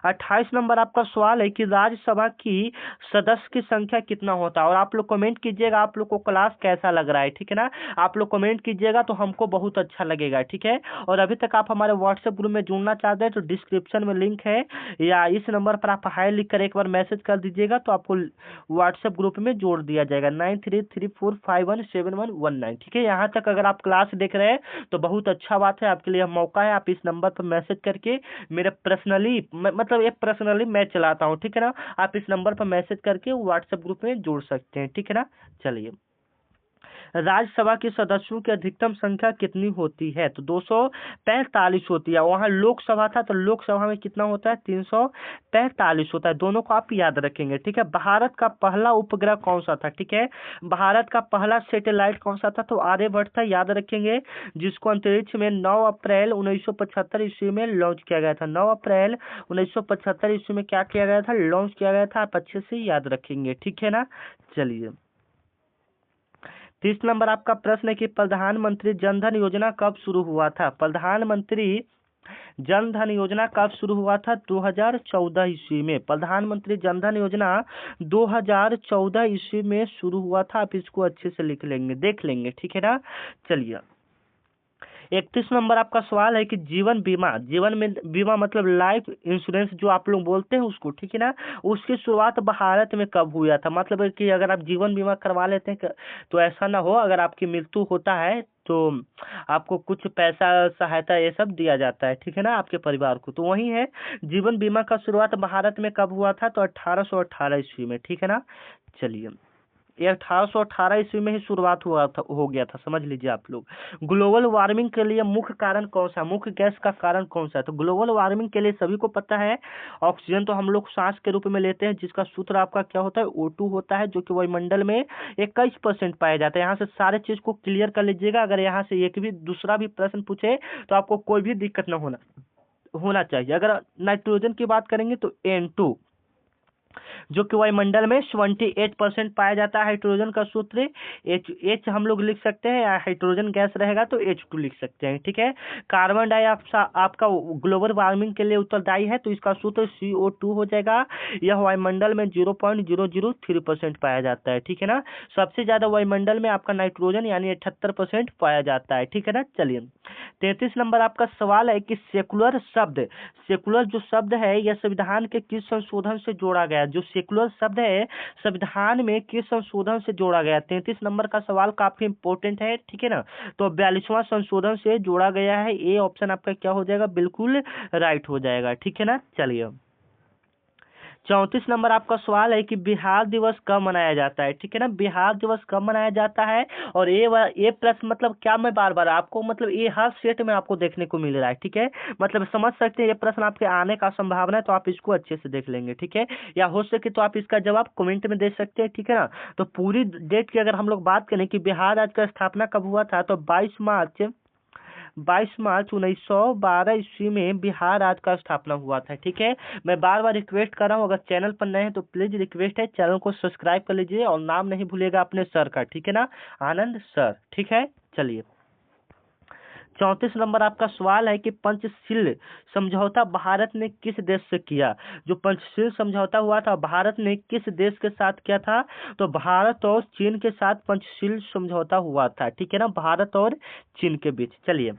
28 नंबर आपका सवाल है कि राज्यसभा की सदस्य की संख्या कितना होता है। और आप लोग कमेंट कीजिएगा आप लोग को क्लास कैसा लग रहा है, ठीक है ना। आप लोग कमेंट कीजिएगा तो हमको बहुत अच्छा लगेगा, ठीक है। और अभी तक आप हमारे व्हाट्सएप ग्रुप में जुड़ना चाहते हैं तो डिस्क्रिप्शन में लिंक है, या इस नंबर पर आप हाई लिख कर एक बार मैसेज कर दीजिएगा तो आपको व्हाट्सएप ग्रुप में जोड़ दिया जाएगा 9334517119, ठीक है। यहाँ तक अगर आप क्लास देख रहे हैं तो बहुत अच्छा बात है, आपके लिए मौका है। आप इस नंबर पर मैसेज करके मेरे पर्सनली मतलब ये पर्सनली मैं चलाता हूँ, ठीक है ना। आप इस नंबर पर मैसेज करके व्हाट्सएप ग्रुप में जुड़ सकते हैं, ठीक है ना। चलिए राज्यसभा के सदस्यों की अधिकतम संख्या कितनी होती है, तो 245 होती है। वहाँ लोकसभा था तो लोकसभा में कितना होता है, 345 होता है। दोनों को आप याद रखेंगे, ठीक है। भारत का पहला उपग्रह कौन सा था, ठीक है। भारत का पहला सैटेलाइट कौन सा था, तो आर्यभट्ट था, याद रखेंगे। जिसको अंतरिक्ष में 9 अप्रैल 1975 ईस्वी में लॉन्च किया गया था। 9 अप्रैल 1975 ईस्वी में क्या किया गया था, लॉन्च किया गया था। आप अच्छे से याद रखेंगे, ठीक है ना। चलिए 30 नंबर आपका प्रश्न है कि प्रधानमंत्री जन धन योजना कब शुरू हुआ था। प्रधानमंत्री जन धन योजना कब शुरू हुआ था, 2014 ईस्वी में। प्रधानमंत्री जन धन योजना 2014 ईस्वी में शुरू हुआ था। आप इसको अच्छे से लिख लेंगे, देख लेंगे, ठीक है ना। चलिए 31 नंबर आपका सवाल है कि जीवन बीमा, जीवन में बीमा मतलब लाइफ इंश्योरेंस जो आप लोग बोलते हैं उसको, ठीक है ना, उसकी शुरुआत भारत में कब हुआ था। मतलब है कि अगर आप जीवन बीमा करवा लेते हैं तो ऐसा ना हो, अगर आपकी मृत्यु होता है तो आपको कुछ पैसा सहायता ये सब दिया जाता है, ठीक है ना, आपके परिवार को। तो वही है, जीवन बीमा का शुरुआत भारत में कब हुआ था, तो 1818 ईस्वी में, ठीक है ना। चलिए ये 1818 ईस्वी में ही शुरुआत हुआ था, हो गया था, समझ लीजिए आप लोग। ग्लोबल वार्मिंग के लिए मुख्य कारण कौन सा, मुख्य गैस का कारण कौन सा है, तो ग्लोबल वार्मिंग के लिए सभी को पता है ऑक्सीजन तो हम लोग सांस के रूप में लेते हैं, जिसका सूत्र आपका क्या होता है, O2 होता है, जो कि वायुमंडल में 21% पाया जाता है। यहाँ से सारे चीज को क्लियर कर लीजिएगा। अगर यहाँ से एक भी दूसरा भी प्रश्न पूछे तो आपको कोई भी दिक्कत न होना चाहिए। अगर नाइट्रोजन की बात करेंगे तो N2, जो कि वायुमंडल में 78% पाया जाता है। हाइड्रोजन का सूत्र H हम लोग लिख सकते हैं, या हाइड्रोजन गैस रहेगा तो H2 लिख सकते हैं, ठीक है। कार्बन डाइऑक्साइड आपका ग्लोबल वार्मिंग के लिए उत्तरदायी है, तो इसका सूत्र CO2 हो जाएगा। यह वायुमंडल में 0.003% पाया जाता है, ठीक है ना। सबसे ज्यादा वायुमंडल में आपका नाइट्रोजन यानी 78% पाया जाता है, ठीक है ना। चलिए 33 नंबर आपका सवाल है कि सेकुलर शब्द, सेकुलर जो शब्द है यह संविधान के किस संशोधन से जोड़ा गया। जो सेकुलर शब्द है संविधान में किस संशोधन से जोड़ा गया। 33 नंबर का सवाल काफी इंपॉर्टेंट है, ठीक है ना। तो 42वां संशोधन से जोड़ा गया है। ये ऑप्शन आपका क्या हो जाएगा, बिल्कुल राइट हो जाएगा, ठीक है ना। चलिए 34 नंबर आपका सवाल है कि बिहार दिवस कब मनाया जाता है, ठीक है ना। बिहार दिवस कब मनाया जाता है, और ये प्रश्न मतलब क्या, मैं बार बार आपको मतलब ये हर सेट में आपको देखने को मिल रहा है, ठीक है। मतलब समझ सकते हैं ये प्रश्न आपके आने का संभावना है, तो आप इसको अच्छे से देख लेंगे, ठीक है। या हो सके तो आप इसका जवाब कमेंट में दे सकते हैं, ठीक है ना। तो पूरी डेट की अगर हम लोग बात करें कि बिहार राज्य का स्थापना कब हुआ था, तो 22 मार्च 1912 ईस्वी में बिहार राज्य का स्थापना हुआ था, ठीक है। मैं बार बार रिक्वेस्ट कर रहा हूँ, अगर चैनल पर नए हैं तो प्लीज रिक्वेस्ट है चैनल को सब्सक्राइब कर लीजिए, और नाम नहीं भूलिएगा अपने सर का, ठीक है ना, आनंद सर, ठीक है। चलिए 34 नंबर आपका सवाल है कि पंचशील समझौता भारत ने किस देश से किया। जो पंचशील समझौता हुआ था भारत ने किस देश के साथ किया था, तो भारत और चीन के साथ पंचशील समझौता हुआ था, ठीक है ना, भारत और चीन के बीच। चलिए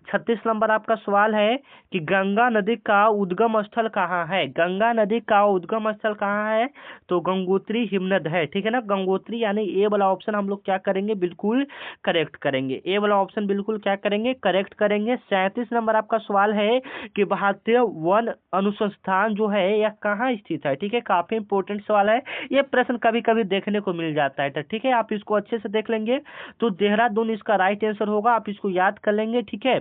36 नंबर आपका सवाल है कि गंगा नदी का उद्गम स्थल कहाँ है। गंगा नदी का उद्गम स्थल कहाँ है, तो गंगोत्री हिमनद है, ठीक है ना, गंगोत्री, यानी ए वाला ऑप्शन हम लोग क्या करेंगे, बिल्कुल करेक्ट करेंगे, ए वाला ऑप्शन बिल्कुल क्या करेंगे, करेक्ट करेंगे। 37 नंबर आपका सवाल है कि भारतीय वन अनुसंधान जो है यह कहाँ स्थित है, ठीक है, काफी इंपॉर्टेंट सवाल है, ये प्रश्न कभी कभी देखने को मिल जाता है, तो ठीक है आप इसको अच्छे से देख लेंगे तो देहरादून इसका राइट आंसर होगा, आप इसको याद कर लेंगे, ठीक है।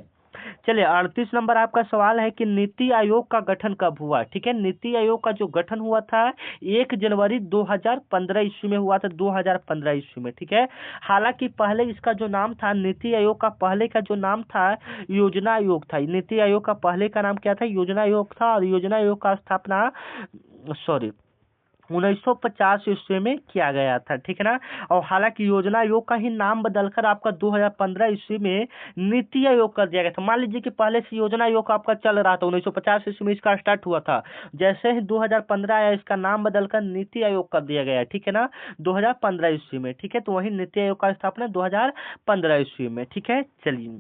चलिए 38 नंबर आपका सवाल है कि नीति आयोग का गठन कब हुआ, ठीक है, नीति आयोग का जो गठन हुआ था 1 जनवरी 2015 ईस्वी में हुआ था, 2015 ईस्वी में, ठीक है। हालांकि पहले इसका जो नाम था नीति आयोग का, पहले का जो नाम था योजना आयोग था। नीति आयोग का पहले का नाम क्या था, योजना आयोग था, और योजना आयोग का स्थापना 1950 ईस्वी में किया गया था, ठीक है ना। और हालांकि योजना आयोग का ही नाम बदलकर आपका 2015 ईस्वी में नीति आयोग कर दिया गया था। मान लीजिए कि पहले से योजना आयोग आपका चल रहा था, 1950 ईस्वी में इसका स्टार्ट हुआ था, जैसे ही 2015 आया इसका नाम बदलकर नीति आयोग कर दिया गया, ठीक है ना, 2015 ईस्वी में, ठीक है। तो वही नीति आयोग का स्थापना 2015 ईस्वी में, ठीक है। चलिए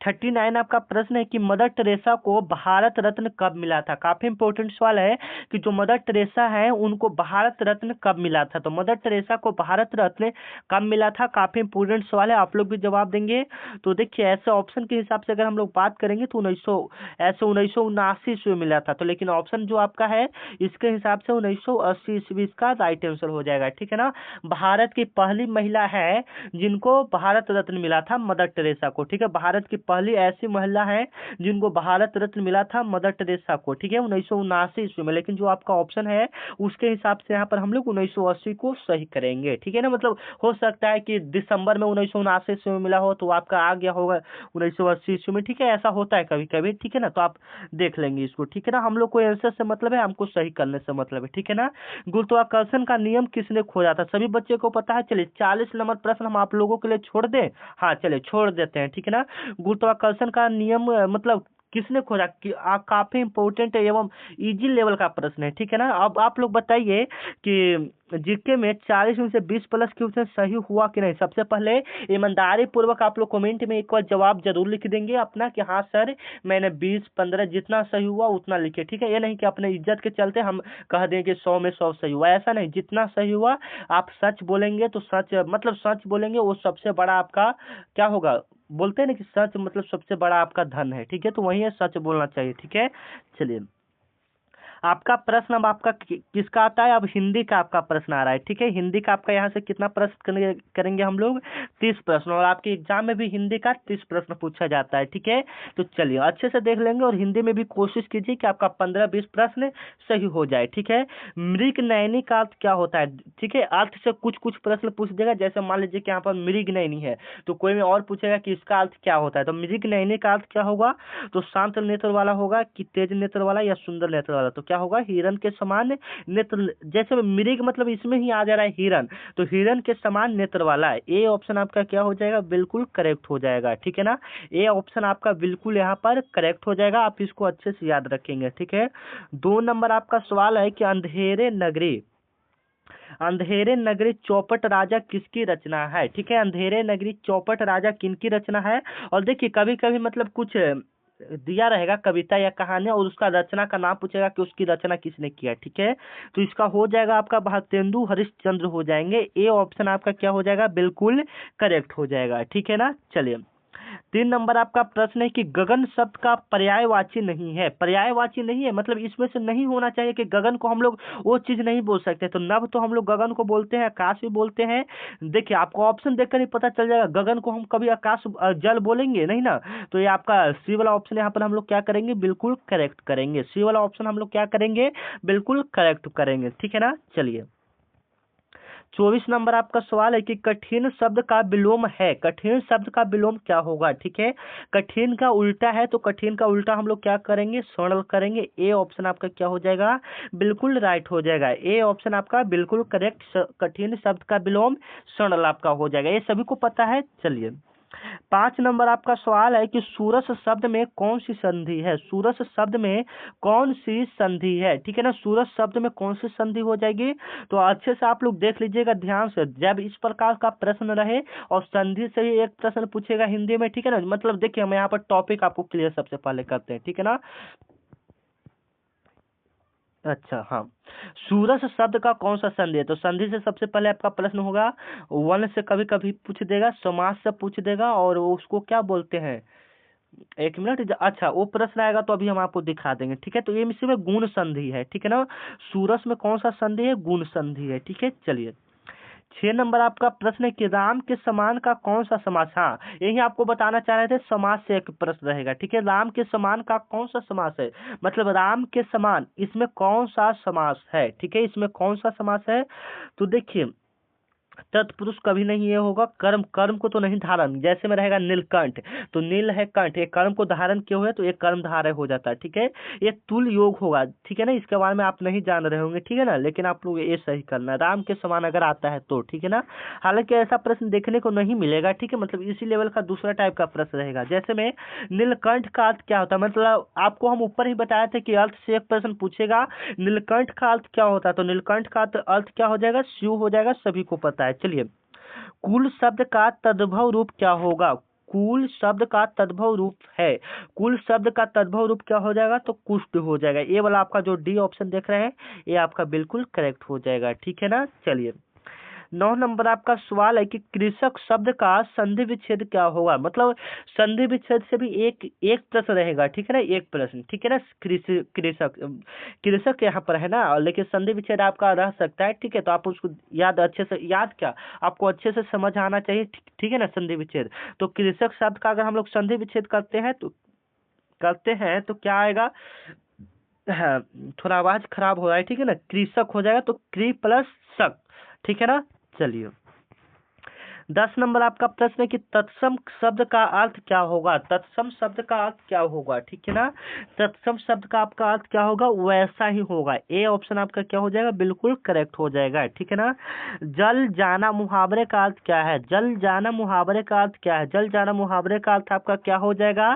39 आपका प्रश्न है कि मदर टेरेसा को भारत रत्न कब मिला था। काफी इंपॉर्टेंट सवाल है कि जो मदर टेरेसा है उनको भारत रत्न कब मिला था, तो मदर टेरेसा को भारत रत्न कब मिला था, काफी इंपोर्टेंट सवाल है, आप लोग भी जवाब देंगे। तो देखिए ऐसे ऑप्शन के हिसाब से अगर हम लोग बात करेंगे तो 1979 ईस्वी में मिला था, तो लेकिन ऑप्शन जो आपका है इसके हिसाब से 1980 ईस्वी इसका राइट आंसर हो जाएगा, ठीक है ना। भारत की पहली महिला है जिनको भारत रत्न मिला था, मदर टेरेसा को, ठीक है, भारत की पहली ऐसी महिला है जिनको भारत रत्न मिला था, मदर टेरेसा को, ठीक है, 1979 ईस्वी में। लेकिन जो आपका ऑप्शन है उसके हिसाब से यहाँ पर हम लोग 1980 को सही करेंगे, ठीक है ना। मतलब हो सकता है कि दिसंबर में 1979 ईस्वी में मिला हो तो आपका आ गया होगा 1980 ईस्वी में, ठीक है, ऐसा होता है कभी कभी, ठीक है ना। तो आप देख लेंगे इसको, ठीक है ना। हम लोग को आंसर से मतलब है, हमको सही करने से मतलब है, ठीक है ना। गुरुत्वाकर्षण का नियम किसने खोजा था, सभी बच्चे को पता है। चलिए 40 नंबर प्रश्न हम आप लोगों के लिए छोड़ दें, हाँ चलिए छोड़ देते हैं, ठीक है ना। गुरुत्वाकर्षण का नियम मतलब किसने खोजा, कि काफी इंपॉर्टेंट एवं इजी लेवल का प्रश्न है, ठीक है ना। अब आप लोग बताइए कि जीके में 40 में से 20 प्लस क्वेश्चन सही हुआ कि नहीं। सबसे पहले ईमानदारी पूर्वक आप लोग कमेंट में एक बार जवाब जरूर लिख देंगे अपना कि हाँ सर मैंने 20-15 जितना सही हुआ उतना लिखे, ठीक है। ये नहीं कि अपने इज्जत के चलते हम कह दें कि 100 में 100 सही हुआ, ऐसा नहीं, जितना सही हुआ आप सच बोलेंगे तो सच मतलब सच बोलेंगे वो सबसे बड़ा आपका क्या होगा, बोलते हैं ना कि सच मतलब सबसे बड़ा आपका धन है, ठीक है। तो वही है, सच बोलना चाहिए, ठीक है। चलिए आपका प्रश्न अब आपका किसका आता है, अब हिंदी का आपका प्रश्न आ रहा है, ठीक है। हिंदी का आपका यहाँ से कितना प्रश्न करेंगे हम लोग, 30 प्रश्न, और आपके एग्जाम में भी हिंदी का 30 प्रश्न पूछा जाता है, ठीक है। तो चलिए अच्छे से देख लेंगे और हिंदी में भी कोशिश कीजिए कि आपका 15-20 प्रश्न सही हो जाए, ठीक है। मृग नयनी का अर्थ क्या होता है, ठीक है, अर्थ से कुछ कुछ प्रश्न पूछ देगा, जैसे मान लीजिए कि यहाँ पर मृग नयनी है तो कोई में और पूछेगा कि इसका अर्थ क्या होता है, तो मृग नयनी का अर्थ क्या होगा, तो शांत नेत्र वाला होगा कि तेज नेत्र वाला या सुंदर नेत्र वाला, तो क्या होगा, हिरन के समान नेत्र, जैसे मृग मतलब इसमें ही आ जा रहा है हिरन, तो हिरन के समान नेत्र वाला है। ए ऑप्शन आपका क्या हो जाएगा, बिल्कुल करेक्ट हो जाएगा, ठीक है ना। ए ऑप्शन आपका बिल्कुल यहाँ पर करेक्ट हो जाएगा, आप इसको अच्छे से याद रखेंगे, ठीक है। 2 नंबर आपका सवाल है कि अंधेरे नगरी चौपट राजा किसकी रचना है, ठीक है। अंधेरे नगरी चौपट राजा किनकी रचना है, और देखिए कभी कभी मतलब कुछ दिया रहेगा कविता या कहानी और उसका रचना का नाम पूछेगा कि उसकी रचना किसने किया, ठीक है। तो इसका हो जाएगा आपका भारतेंदु हरिश्चंद्र हो जाएंगे, ए ऑप्शन आपका क्या हो जाएगा, बिल्कुल करेक्ट हो जाएगा, ठीक है ना। चलिए 3 नंबर आपका प्रश्न है कि गगन शब्द का पर्यायवाची नहीं है, पर्यायवाची नहीं है मतलब इसमें से नहीं होना चाहिए कि गगन को हम लोग वो चीज नहीं बोल सकते, तो नभ तो हम लोग गगन को बोलते हैं, आकाश भी बोलते हैं। देखिए आपको ऑप्शन देखकर ही पता चल जाएगा, गगन को हम कभी आकाश जल बोलेंगे नहीं ना, तो ये आपका सी वाला ऑप्शन यहाँ पर हम लोग क्या करेंगे, बिल्कुल करेक्ट करेंगे, सी वाला ऑप्शन हम लोग क्या करेंगे, बिल्कुल करेक्ट करेंगे, ठीक है ना। चलिए 24 नंबर आपका सवाल है कि कठिन शब्द का विलोम है, कठिन शब्द का विलोम क्या होगा, ठीक है। कठिन का उल्टा है तो कठिन का उल्टा हम लोग क्या करेंगे, सरल करेंगे, ए ऑप्शन आपका क्या हो जाएगा, बिल्कुल राइट हो जाएगा, ए ऑप्शन आपका बिल्कुल करेक्ट, कठिन शब्द का विलोम सरल आपका हो जाएगा, ये सभी को पता है। चलिए 5 नंबर आपका सवाल है कि सूरस शब्द में कौन सी संधि है, सूरस शब्द में कौन सी संधि है, ठीक है ना। सूरस शब्द में कौन सी संधि हो जाएगी, तो अच्छे से आप लोग देख लीजिएगा ध्यान से, जब इस प्रकार का प्रश्न रहे और संधि से ही एक प्रश्न पूछेगा हिंदी में, ठीक है ना। मतलब देखिए हम यहाँ पर टॉपिक आपको क्लियर सबसे पहले करते हैं, ठीक है ना। अच्छा हाँ, सूरस शब्द का कौन सा संधि है, तो संधि से सबसे पहले आपका प्रश्न होगा, वन से कभी कभी पूछ देगा, समास से पूछ देगा, और उसको क्या बोलते हैं, एक मिनट अच्छा वो प्रश्न आएगा तो अभी हम आपको दिखा देंगे, ठीक है। तो ये इसी में गुण संधि है, ठीक है ना। सूरस में कौन सा संधि है, गुण संधि है, ठीक है। चलिए 6 नंबर आपका प्रश्न है कि राम के समान का कौन सा समास, हाँ यही आपको बताना चाह रहे थे, समास से एक प्रश्न रहेगा, ठीक है। राम के समान का कौन सा समास है, मतलब राम के समान इसमें कौन सा समास है, ठीक है, इसमें कौन सा समास है। तो देखिए तत्पुरुष कभी नहीं ये होगा, कर्म कर्म को तो नहीं धारण, जैसे में रहेगा नीलकंठ, तो नील है कंठ, एक कर्म को धारण किए हुए तो एक कर्म धारय हो जाता है, ठीक है। ये तुल योग होगा, ठीक है ना, इसके बारे में आप नहीं जान रहे होंगे, ठीक है ना, लेकिन आप लोग ये सही करना, राम के समान अगर आता है तो, ठीक है ना। हालांकि ऐसा प्रश्न देखने को नहीं मिलेगा, ठीक है, मतलब इसी लेवल का दूसरा टाइप का प्रश्न रहेगा। जैसे में नीलकंठ का अर्थ क्या होता है, मतलब आपको हम ऊपर ही बताया था कि अर्थ से एक प्रश्न पूछेगा, नीलकंठ का अर्थ क्या होता है, तो नीलकंठ का अर्थ क्या हो जाएगा, शिव हो जाएगा, सभी को पता है। चलिए कुल शब्द का तद्भव रूप क्या होगा, कुल शब्द का तद्भव रूप है, कुल शब्द का तद्भव रूप क्या हो जाएगा, तो कुष्ठ हो जाएगा। ये वाला आपका जो डी ऑप्शन देख रहे हैं ये आपका बिल्कुल करेक्ट हो जाएगा, ठीक है ना। चलिए 9 नंबर आपका सवाल है कि कृषक शब्द का संधि विच्छेद क्या होगा, मतलब संधि विच्छेद से भी एक एक प्रश्न रहेगा, ठीक है ना, एक प्रश्न, ठीक है ना। कृषक कृषक यहाँ पर है ना, लेकिन संधि विच्छेद आपका रह सकता है, ठीक है। तो आप उसको याद अच्छे से, याद क्या, आपको अच्छे से समझ आना चाहिए, ठीक है ना, संधि विच्छेद। तो कृषक शब्द का अगर हम लोग संधि विच्छेद करते हैं तो क्या आएगा, हाँ, थोड़ा आवाज खराब हो रहा है, ठीक है ना, कृषक हो जाएगा तो क्री प्लस शक, ठीक है ना। चलिए 10 नंबर आपका प्रश्न है कि तत्सम शब्द का अर्थ क्या होगा, तत्सम शब्द का अर्थ क्या होगा, ठीक है ना। तत्सम शब्द का आपका अर्थ क्या होगा, वैसा ही होगा, ए ऑप्शन आपका क्या हो जाएगा, बिल्कुल करेक्ट हो जाएगा, ठीक है ना। जल जाना मुहावरे का अर्थ क्या है, जल जाना मुहावरे का अर्थ क्या है, जल जाना मुहावरे का अर्थ आपका क्या हो जाएगा,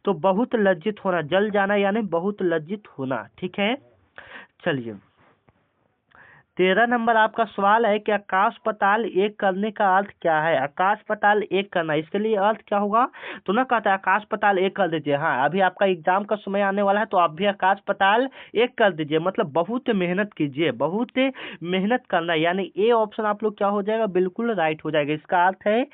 तो बहुत लज्जित होना, जल जाना यानी बहुत लज्जित होना, ठीक है। चलिए 13 नंबर आपका सवाल है कि आकाश पाताल एक करने का अर्थ क्या है, आकाश पाताल एक करना, इसके लिए अर्थ क्या होगा, तो ना कहता है आकाश पाताल एक कर दीजिए, हाँ अभी आपका एग्जाम का समय आने वाला है तो आप भी आकाश पाताल एक कर दीजिए, मतलब बहुत मेहनत कीजिए, बहुत मेहनत करना, यानी ए ऑप्शन आप लोग क्या हो जाएगा, बिल्कुल राइट हो जाएगा। इसका अर्थ है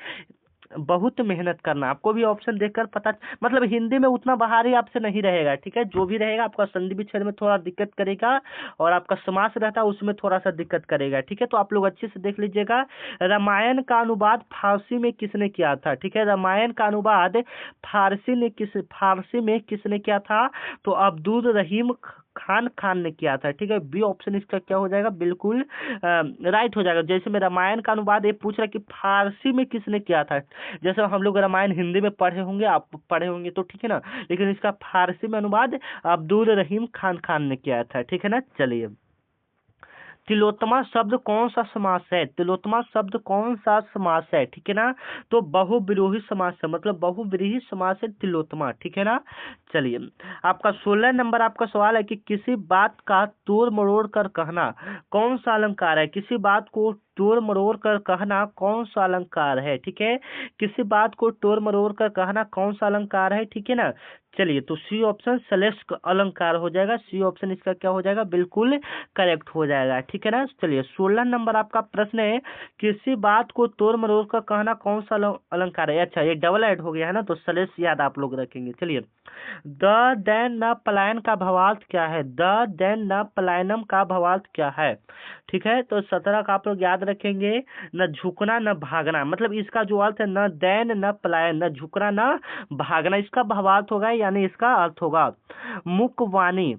बहुत मेहनत करना, आपको भी ऑप्शन देखकर पता, मतलब हिंदी में उतना बाहरी आपसे नहीं रहेगा, ठीक है, जो भी रहेगा आपका संधि विच्छेद में थोड़ा दिक्कत करेगा, और आपका समास रहता है उसमें थोड़ा सा दिक्कत करेगा, ठीक है। तो आप लोग अच्छे से देख लीजिएगा, रामायण का अनुवाद फारसी में किसने किया था, ठीक है, रामायण का अनुवाद फारसी में किसने किया था, तो अब्दुल रहीम खान ने किया था, ठीक है। बी ऑप्शन इसका क्या हो जाएगा, बिल्कुल राइट हो जाएगा। जैसे मैं रामायण का अनुवाद ये पूछ रहा कि फारसी में किसने किया था, जैसे हम लोग रामायण हिंदी में पढ़े होंगे, आप पढ़े होंगे तो ठीक है ना, लेकिन इसका फारसी में अनुवाद अब्दुल रहीम खान ने किया था, ठीक है ना। चलिए तिलोत्तमा शब्द कौन सा समास है, तिलोत्तमा शब्द कौन सा समास है, ठीक है ना, तो बहुब्रीहि समास है, मतलब बहुब्रीहि समास है तिलोत्तमा, ठीक है ना। चलिए आपका 16 नंबर आपका सवाल है कि किसी बात का तोड़ मरोड़ कर कहना कौन सा अलंकार है, किसी बात को तोड़ मरोड़ कर कहना कौन सा अलंकार है, ठीक है, किसी बात को तोड़ मरोड़ कर कहना कौन सा अलंकार है, ठीक है ना। चलिए तो सी ऑप्शन श्लेष अलंकार हो जाएगा, सी ऑप्शन इसका क्या हो जाएगा, बिल्कुल करेक्ट हो जाएगा, ठीक है ना। चलिए 16 नंबर आपका प्रश्न है किसी बात को तोड़ मरोड़ कर कहना कौन सा अलंकार है, अच्छा ये डबल ऐड हो गया है ना, तो श्लेष याद आप लोग रखेंगे। चलिए द देन न पलायन का भावार्थ क्या है, द देन न पलायनम का भावार्थ क्या है, ठीक है। तो 17 का आप लोग याद रखेंगे, न झुकना न भागना, मतलब इसका जो अर्थ है न दैन न पलायन, न झुकना न भागना, इसका भावार्थ होगा, यानी इसका अर्थ होगा मुखवाणी।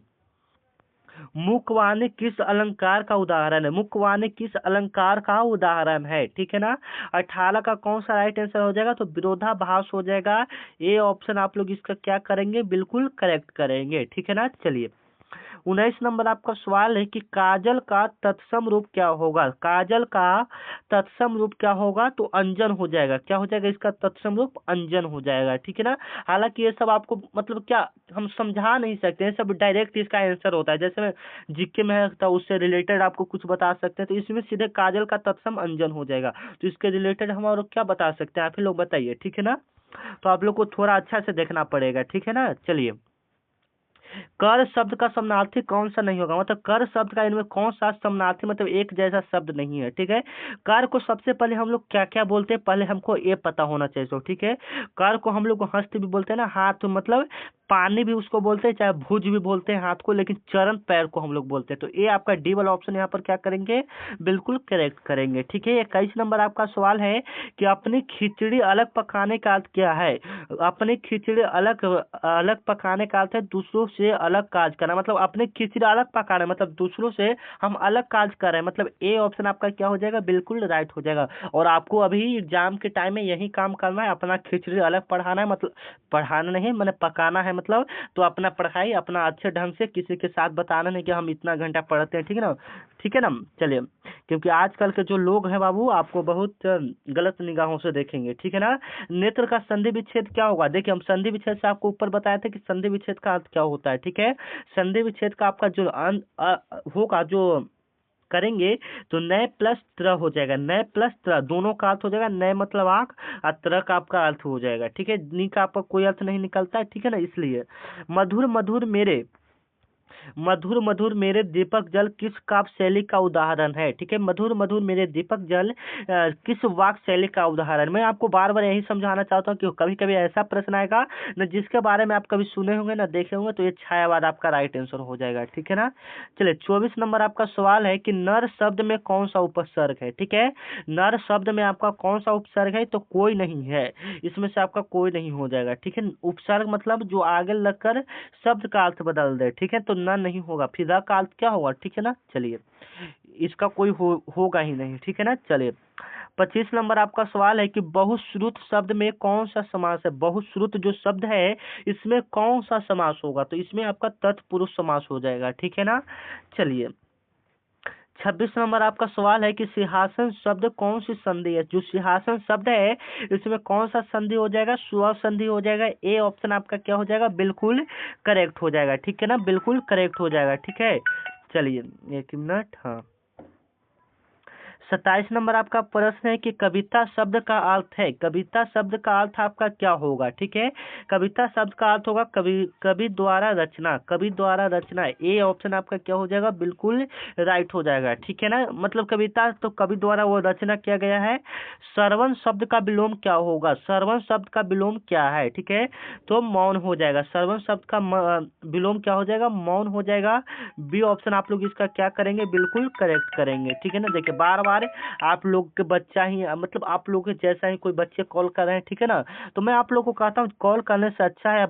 मुखवाणी किस अलंकार का उदाहरण है, मुखवाणी किस अलंकार का उदाहरण है, ठीक है ना। 18 का कौन सा राइट आंसर हो जाएगा, तो विरोधाभास हो जाएगा, ए ऑप्शन आप लोग इसका क्या करेंगे, बिल्कुल करेक्ट करेंगे, ठीक है ना। चलिए 19 नंबर आपका सवाल है कि काजल का तत्सम रूप क्या होगा। काजल का तत्सम रूप क्या होगा, तो अंजन हो जाएगा। क्या हो जाएगा इसका तत्सम रूप, अंजन हो जाएगा, ठीक है ना। हालांकि ये सब आपको मतलब क्या हम समझा नहीं सकते हैं, सब डायरेक्ट इसका आंसर होता है। जैसे मैं जीके में है तो उससे रिलेटेड आपको कुछ बता सकते हैं, तो इसमें सीधे काजल का तत्सम अंजन हो जाएगा। तो इसके रिलेटेड हम और क्या बता सकते हैं, आप ही लोग बताइए, ठीक है ना। तो आप लोग को थोड़ा अच्छा से देखना पड़ेगा, ठीक है ना। चलिए, कर शब्द का समानार्थी कौन सा नहीं होगा, मतलब कर शब्द का इनमें कौन सा समानार्थी मतलब एक जैसा शब्द नहीं है, ठीक है। कर को सबसे पहले हम लोग क्या क्या बोलते हैं, पहले हमको ये पता होना चाहिए, तो ठीक है। कर को हम लोग हस्त भी बोलते हैं ना, हाथ मतलब पानी भी उसको बोलते हैं, चाहे भुज भी बोलते हैं हाथ को, लेकिन चरण पैर को हम लोग बोलते हैं। तो ये आपका डी वाला ऑप्शन यहाँ पर क्या करेंगे, बिल्कुल करेक्ट करेंगे, ठीक है। 21 नंबर आपका सवाल है कि अपनी खिचड़ी अलग पकाने का अर्थ क्या है। अपनी खिचड़ी अलग अलग पकाने का अर्थ है दूसरों से अलग काज करना, मतलब अपनी खिचड़ी अलग पका रहे हैं मतलब दूसरों से हम अलग काज कर रहे हैं, मतलब ए ऑप्शन आपका क्या हो जाएगा, बिल्कुल राइट हो जाएगा। और आपको अभी एग्जाम के टाइम में यही काम करना है, अपना खिचड़ी अलग पढ़ाना है, मतलब पढ़ाना नहीं मैंने पकाना है मतलब। तो अपना पढ़ाई अपना अच्छे ढंग से किसी के साथ बताना नहीं कि हम इतना घंटा पढ़ते हैं, ठीक है ना, ठीक है ना। चलिए, क्योंकि आजकल के जो लोग हैं बाबू आपको बहुत गलत निगाहों से देखेंगे, ठीक है ना। नेत्र का संधि विच्छेद क्या होगा, देखिए हम संधि विच्छेद से आपको ऊपर बताए थे कि संधि विच्छेद का अर्थ क्या होता है, ठीक है। संधि विच्छेद का आपका जो होगा जो करेंगे तो नए प्लस त्र हो जाएगा, नए प्लस त्र दोनों का अर्थ हो जाएगा, नए मतलब आंख और त्र का आपका अर्थ हो जाएगा, ठीक है। नी का आपका कोई अर्थ नहीं निकलता है, ठीक है ना। इसलिए मधुर मधुर मेरे, मधुर मधुर मेरे दीपक जल किस काव्य शैली का उदाहरण है, ठीक है। मधुर मधुर मेरे दीपक जल किस वाक शैली का उदाहरण। मैं आपको बार बार यही समझाना चाहता हूँ कि कभी कभी ऐसा प्रश्न आएगा न जिसके बारे में आप कभी सुने होंगे ना देखे होंगे, तो ये छायावाद आपका राइट आंसर हो जाएगा, ठीक है ना। चलिए, 24 नंबर आपका सवाल है कि नर शब्द में कौन सा उपसर्ग है, ठीक है। नर शब्द में आपका कौन सा उपसर्ग है, तो कोई नहीं है, इसमें से आपका कोई नहीं हो जाएगा, ठीक है। उपसर्ग मतलब जो आगे लगकर शब्द का अर्थ बदल दे, ठीक है। तो न नहीं होगा, फिर द का अर्थ क्या होगा, ठीक है ना। चलिए, इसका कोई होगा ही नहीं, ठीक है ना। चलिए, 25 नंबर आपका सवाल है कि बहुश्रुत शब्द में कौन सा समास है। बहुश्रुत जो शब्द है इसमें कौन सा समास होगा, तो इसमें आपका तत्पुरुष समास हो जाएगा, ठीक है ना। चलिए, 26 नंबर आपका सवाल है कि सिंहासन शब्द कौन सी संधि है। जो सिंहासन शब्द है इसमें कौन सा संधि हो जाएगा, स्व संधि हो जाएगा। ए ऑप्शन आपका क्या हो जाएगा, बिल्कुल करेक्ट हो जाएगा, ठीक है ना, बिल्कुल करेक्ट हो जाएगा, ठीक है। चलिए, एक मिनट, हाँ। 27 नंबर आपका प्रश्न है कि कविता शब्द का अर्थ है, कविता शब्द का अर्थ आपका क्या होगा, ठीक है। कविता शब्द का अर्थ होगा कवि, कवि द्वारा रचना, कवि द्वारा रचना। ए ऑप्शन आपका क्या हो जाएगा, बिल्कुल राइट हो जाएगा, ठीक है ना। मतलब कविता तो कवि द्वारा वो रचना किया गया है। श्रवण शब्द का विलोम क्या होगा, श्रवण शब्द का विलोम क्या है, ठीक है, तो मौन हो जाएगा। श्रवण शब्द का विलोम क्या हो जाएगा, मौन हो जाएगा। बी ऑप्शन आप लोग इसका क्या करेंगे, बिल्कुल करेक्ट करेंगे, ठीक है ना। देखिए, बार बार आप लोग के बच्चा ही मतलब आप लोग के जैसा ही कोई बच्चे कॉल कर रहे हैं, ठीक है ना। तो मैं आप लोग को कहता हूँ कॉल करने से अच्छा है